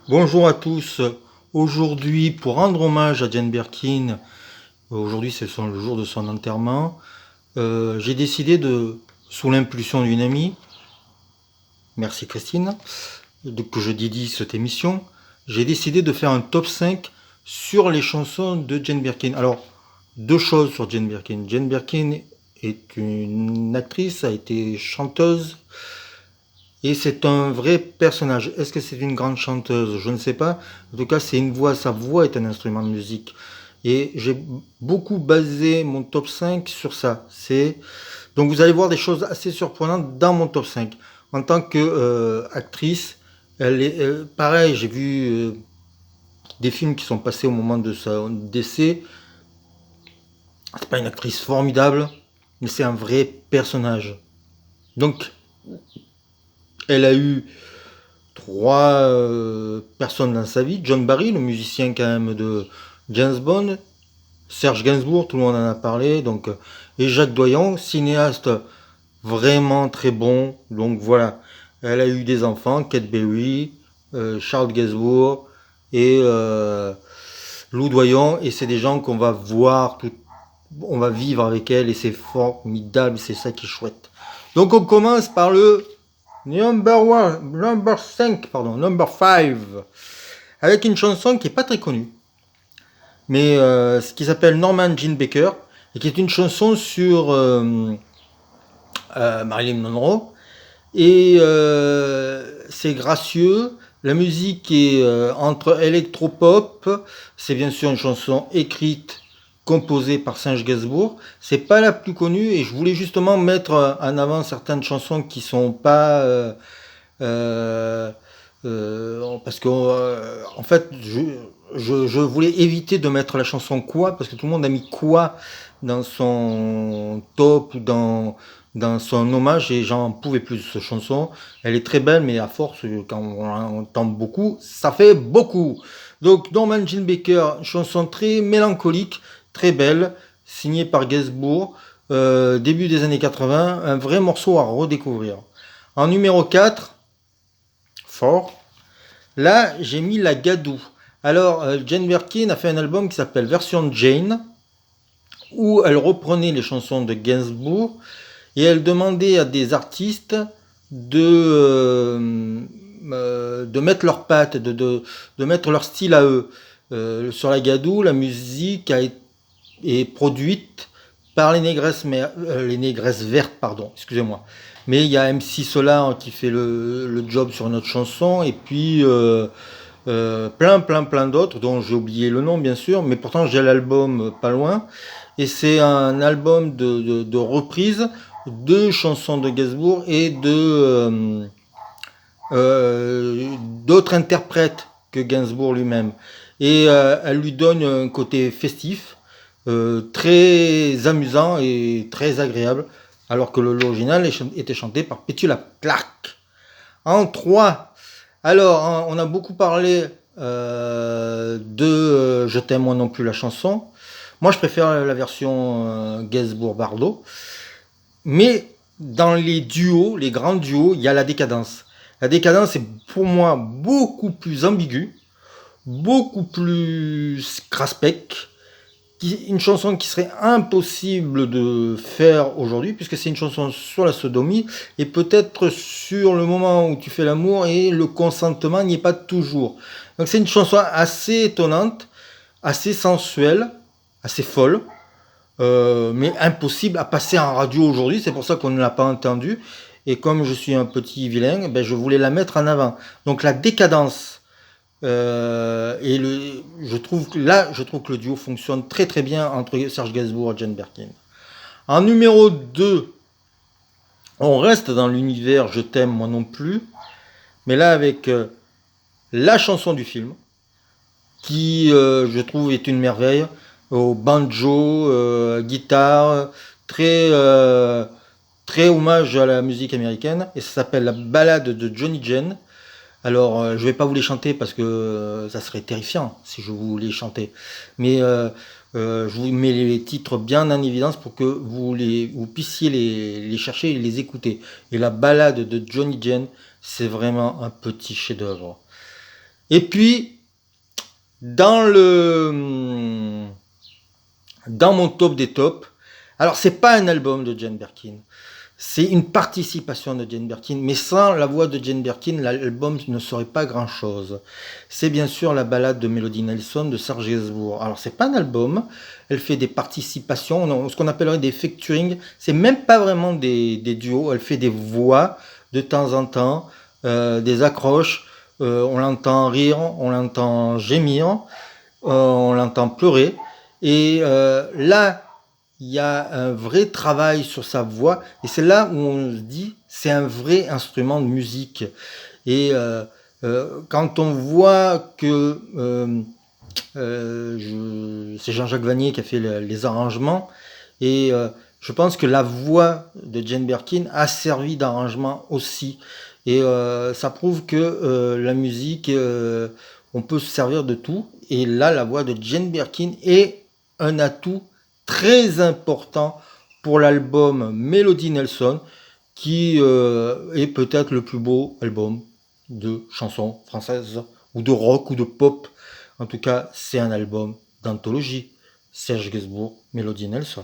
Bonjour à tous. Aujourd'hui, pour rendre hommage à Jane Birkin, aujourd'hui c'est le jour de son enterrement, j'ai décidé sous l'impulsion d'une amie, merci Christine, que je dédie cette émission, j'ai décidé de faire un top 5 sur les chansons de Jane Birkin. Alors, deux choses sur Jane Birkin. Jane Birkin est une actrice, a été chanteuse, et c'est un vrai personnage. Est-ce que c'est une grande chanteuse? Je ne sais pas. En tout cas, c'est une voix. Sa voix est un instrument de musique. Et j'ai beaucoup basé mon top 5 sur ça. Donc vous allez voir des choses assez surprenantes dans mon top 5. En tant que actrice, elle est pareil. J'ai vu des films qui sont passés au moment de son décès. C'est pas une actrice formidable, mais c'est un vrai personnage. Donc, elle a eu trois personnes dans sa vie. John Barry, le musicien quand même de James Bond. Serge Gainsbourg, tout le monde en a parlé. Et Jacques Doyon, cinéaste vraiment très bon. Donc voilà, elle a eu des enfants, Kate Berry, Charles Gainsbourg et Lou Doyon. Et c'est des gens qu'on va voir, on va vivre avec elle et c'est formidable, c'est ça qui est chouette. Donc on commence par le number 5, pardon, number 5, avec une chanson qui est pas très connue, mais ce qui s'appelle Norman Jean Baker, et qui est une chanson sur Marilyn Monroe, et c'est gracieux, la musique est entre électropop, c'est bien sûr une chanson écrite, composée par Serge Gainsbourg, c'est pas la plus connue, et je voulais justement mettre en avant certaines chansons qui sont pas... Euh, parce que en fait, je voulais éviter de mettre la chanson Quoi, parce que tout le monde a mis Quoi dans son top ou dans son hommage, et j'en pouvais plus de cette chanson. Elle est très belle, mais à force, quand on entend beaucoup, ça fait beaucoup. Donc Norman Jean Baker, chanson très mélancolique, très belle, signée par Gainsbourg, début des années 80, un vrai morceau à redécouvrir. En numéro 4, fort. Là, j'ai mis la Gadou. Alors, Jane Birkin a fait un album qui s'appelle Version Jane, où elle reprenait les chansons de Gainsbourg et elle demandait à des artistes de mettre leurs pattes, de mettre leur style à eux. Sur la Gadou, la musique est produite par les négresses vertes, pardon, excusez-moi. Mais il y a MC Solar qui fait le job sur notre chanson, et puis plein d'autres dont j'ai oublié le nom bien sûr, mais pourtant j'ai l'album pas loin. Et c'est un album de reprises de chansons de Gainsbourg et d'autres interprètes que Gainsbourg lui-même. Et elle lui donne un côté festif, très amusant et très agréable, alors que l'original était chanté par Petula Clark. En 3, alors on a beaucoup parlé de Je t'aime moi non plus la chanson. Moi je préfère la version Gainsbourg-Bardot. Mais dans les duos, les grands duos, il y a la décadence. La décadence est pour moi beaucoup plus ambiguë, beaucoup plus craspec, une chanson qui serait impossible de faire aujourd'hui, puisque c'est une chanson sur la sodomie, et peut-être sur le moment où tu fais l'amour, et le consentement n'y est pas toujours. Donc c'est une chanson assez étonnante, assez sensuelle, assez folle, mais impossible à passer en radio aujourd'hui, c'est pour ça qu'on ne l'a pas entendue, et comme je suis un petit vilain, ben je voulais la mettre en avant. Donc la décadence, je trouve que le duo fonctionne très très bien entre Serge Gainsbourg et Jane Birkin. En numéro 2, on reste dans l'univers Je t'aime moi non plus, mais là avec la chanson du film, qui je trouve est une merveille, au banjo, guitare, très hommage à la musique américaine, et ça s'appelle La Ballade de Johnny Jane. Alors, je vais pas vous les chanter parce que ça serait terrifiant si je vous les chantais. Mais je vous mets les titres bien en évidence pour que vous puissiez les chercher et les écouter. Et la balade de Johnny Jane, c'est vraiment un petit chef-d'œuvre. Et puis, dans mon top des tops, alors c'est pas un album de Jane Birkin, c'est une participation de Jane Birkin, mais sans la voix de Jane Birkin, l'album ne serait pas grand-chose. C'est bien sûr la ballade de Melody Nelson de Serge Gainsbourg. Alors c'est pas un album, elle fait des participations, ce qu'on appellerait des featuring, c'est même pas vraiment des duos, elle fait des voix de temps en temps, des accroches, on l'entend rire, on l'entend gémir, on l'entend pleurer, et là, il y a un vrai travail sur sa voix, et c'est là où on se dit c'est un vrai instrument de musique. Et quand on voit que c'est Jean-Jacques Vanier qui a fait les arrangements, et je pense que la voix de Jane Birkin a servi d'arrangement aussi. Et ça prouve que la musique, on peut se servir de tout. Et là, la voix de Jane Birkin est un atout très important pour l'album Melody Nelson, qui est peut-être le plus beau album de chansons françaises, ou de rock, ou de pop. En tout cas, c'est un album d'anthologie. Serge Gainsbourg, Melody Nelson.